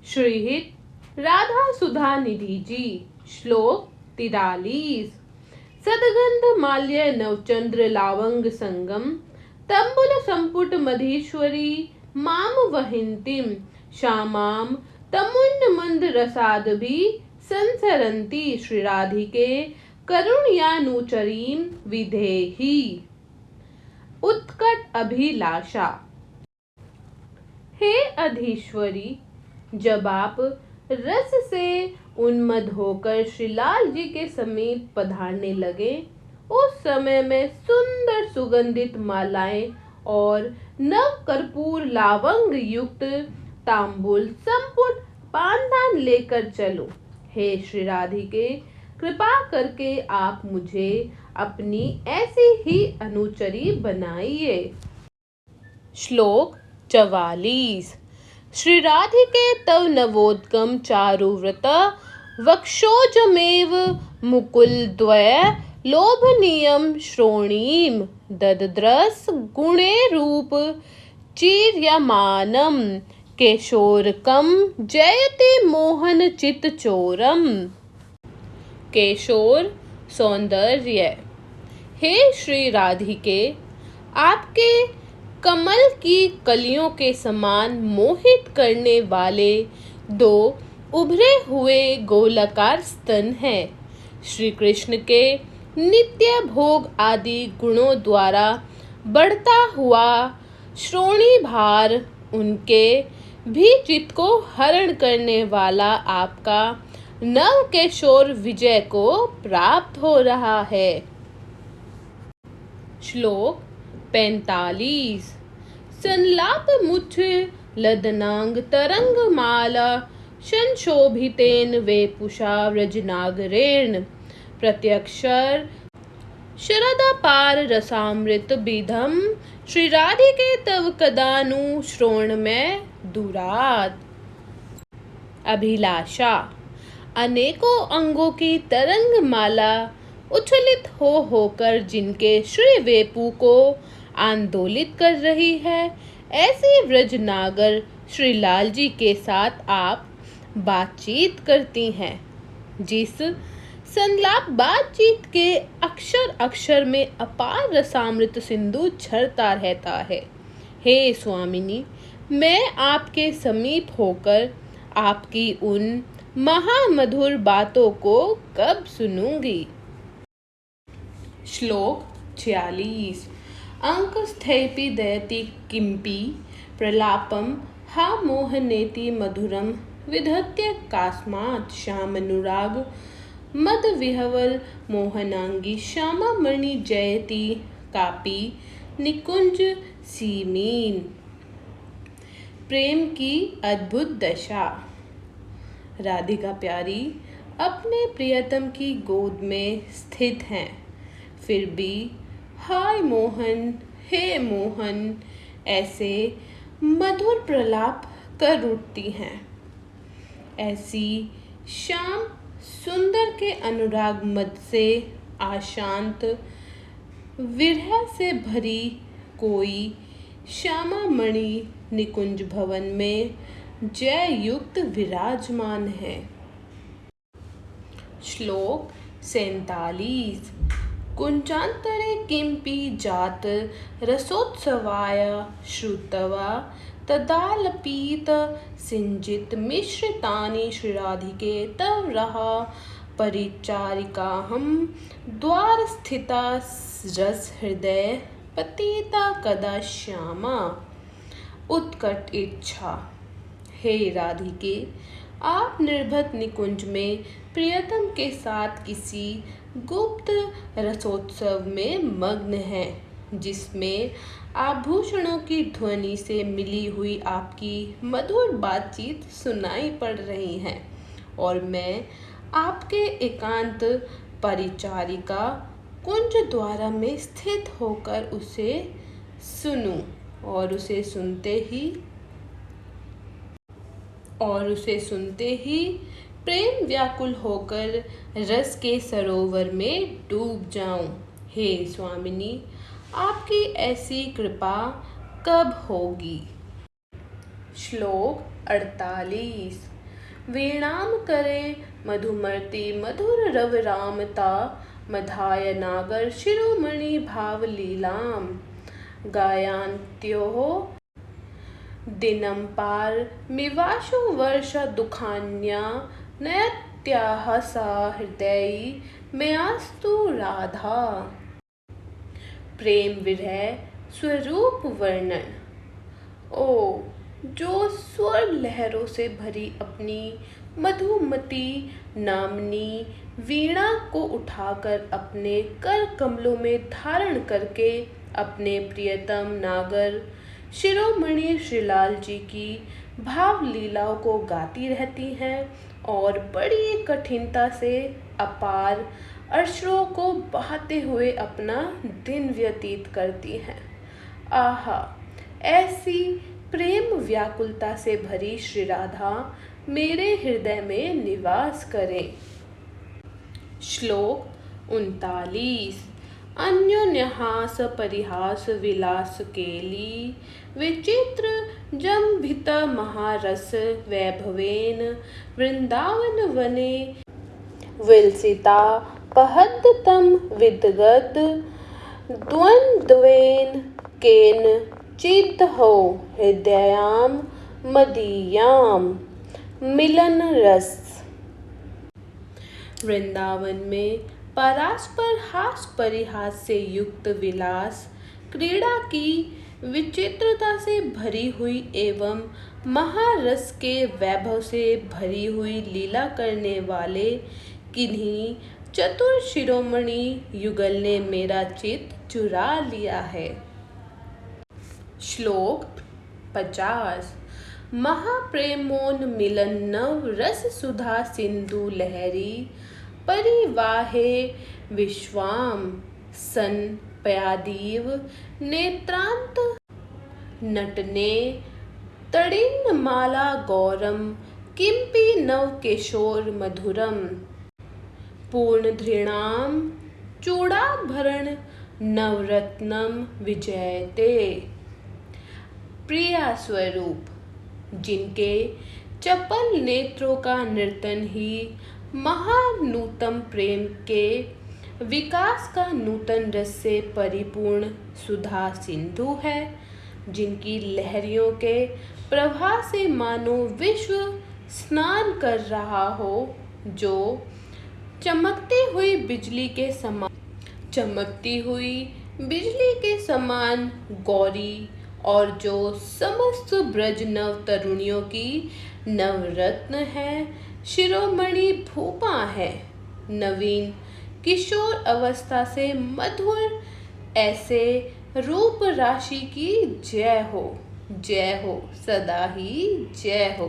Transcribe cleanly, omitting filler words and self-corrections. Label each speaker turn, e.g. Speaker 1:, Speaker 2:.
Speaker 1: श्रीहित राधा सुधा निधि जी। श्लोक 43। सदगंध माल्य नवचंद्र लावंग संगम तंबुल संपुट मधीश्वरी माम वहिंतिम श्यामाम तमुन्न मंद रसादभि संसरंती श्री राधिके करुणयानुचरीम विधेहि। उत्कट अभिलाषा। हे अधीश्वरी, जब आप रस से उन्मत्त होकर श्री लाल जी के समीप पधारने लगे, उस समय मैं सुंदर सुगंधित मालाएं और नव कर्पूर लावंग युक्त तांबुल संपुट पानदान लेकर चलूं। हे श्री राधिके, कृपा करके आप मुझे अपनी ऐसी ही अनुचरी बनाइए। श्लोक 44। श्री राधिके तव नवोद्गम चारुव्रत वक्षोजमेव मुकुलद्वय लोभनीयं श्रोणीम ददद्रस गुणे रूप चिर्यमानं केशोरकं जयति मोहन चित्तचोरम। केशोर सौंदर्य। हे श्री राधिके, आपके कमल की कलियों के समान मोहित करने वाले दो उभरे हुए गोलाकार स्तन हैं। श्री कृष्ण के नित्य भोग आदि गुणों द्वारा बढ़ता हुआ श्रोणी भार, उनके भी चित्त को हरण करने वाला आपका नव किशोर विजय को प्राप्त हो रहा है। श्लोक 45। संलाप मुछ लदनांग तरंग माला संशोभितेन वेपुषा व्रजनागरेण प्रत्यक्षर शरदापार रसामृत विधम श्री राधिके तव कदानु श्रोण में दुरात। अभिलाषा। अनेकों अंगों की तरंग माला उछलित हो होकर जिनके श्री वेपु को आंदोलित कर रही है, ऐसी व्रजनागर श्री लाल जी के साथ आप बातचीत करती हैं। जिस संलाप बातचीत के अक्षर अक्षर में अपार रसामृत सिंधु झरता रहता है। हे स्वामिनी, मैं आपके समीप होकर आपकी उन महामधुर बातों को कब सुनूंगी। श्लोक 46। अंकस्थैपि दयति किंपि प्रलापम हा मोहनेति मधुरम विधत्य कास्मात् श्यामनुराग मद विहवल मोहनांगी श्यामा मणि जयति कापि निकुंज सीमीन। प्रेम की अद्भुत दशा। राधिका प्यारी अपने प्रियतम की गोद में स्थित हैं, फिर भी हाय मोहन, हे मोहन ऐसे मधुर प्रलाप कर उठती हैं। ऐसी श्याम सुंदर के अनुराग मद से आशांत विरह से भरी कोई श्यामा मणि निकुंज भवन में जय युक्त विराजमान है। श्लोक 47। कुंजांतरे किंपि जात रसोत्सवाय श्रुत्वा तदालपित सिंजित मिश्रितानि श्री राधिके तव रहा परिचारिकाहं द्वारस्थिता रस हृदय पतिता कदा श्यामा। उत्कट इच्छा। हे राधिके, आप निर्भत निकुंज में प्रियतम के साथ किसी गुप्त रसोत्सव में मग्न हैं, जिसमें आभूषणों की ध्वनि से मिली हुई आपकी मधुर बातचीत सुनाई पड़ रही है, और मैं आपके एकांत परिचारिका कुंज द्वारा में स्थित होकर उसे सुनूं, और उसे सुनते ही प्रेम व्याकुल होकर रस के सरोवर में डूब जाऊं। हे स्वामिनी, आपकी ऐसी कृपा कब होगी। श्लोक 48। वीणाम करे मधुमर्ति मधुर रवरामता मधाय नागर शिरोमणि भावलीलाम गायांत्योः दिनं पार मिवाशु वर्ष दुखान्या नयत्याः सा हृदयी मयास्तु राधा। प्रेम विरह स्वरूप वर्णन। ओ जो स्वर लहरों से भरी अपनी मधुमती नामनी वीणा को उठाकर अपने कर कमलों में धारण करके अपने प्रियतम नागर शिरोमणि श्रीलाल जी की भाव लीलाओं को गाती रहती हैं और बड़ी कठिनता से अपार अश्रुओं को बहाते हुए अपना दिन व्यतीत करती हैं। आहा, ऐसी प्रेम व्याकुलता से भरी श्री राधा मेरे हृदय में निवास करें। श्लोक 39। अन्योन्यहास परिहास विलास केली विचित्र जंभित महारस वैभवेन वृंदावन वने विलसिता पहद्दतम विदगत द्वंद्वेन केन चिद्हो हृदयाम मदीयाम मिलन रस। वृंदावन में परास्पर हास परिहास से युक्त विलास क्रीड़ा की विचित्रता से भरी हुई एवं महारस के वैभव से भरी हुई लीला करने वाले किन्हीं चतुर शिरोमणि युगल ने मेरा चित्त चुरा लिया है। श्लोक 50। महाप्रेमोन मिलन नव रस सुधा सिंधु लहरी परिवाहे विश्वाम सन पयादीव नेत्रांत नटने तड़िन माला गौरम किंपि नव किशोर मधुरम पूर्ण धृणाम चूड़ाभरण नवरत्नम विजयते। प्रिया स्वरूप जिनके चपल नेत्रों का नर्तन ही महानूतम प्रेम के विकास का नूतन रस से परिपूर्ण सुधा सिंधु है, जिनकी लहरियों के प्रवाह से मानो विश्व स्नान कर रहा हो, जो चमकती हुई बिजली के समान गौरी और जो समस्त ब्रज नव तरुणियों की नवरत्न है, शिरोमणि भूपा है, नवीन किशोर अवस्था से मधुर ऐसे रूप राशि की जय हो, सदा ही जय हो।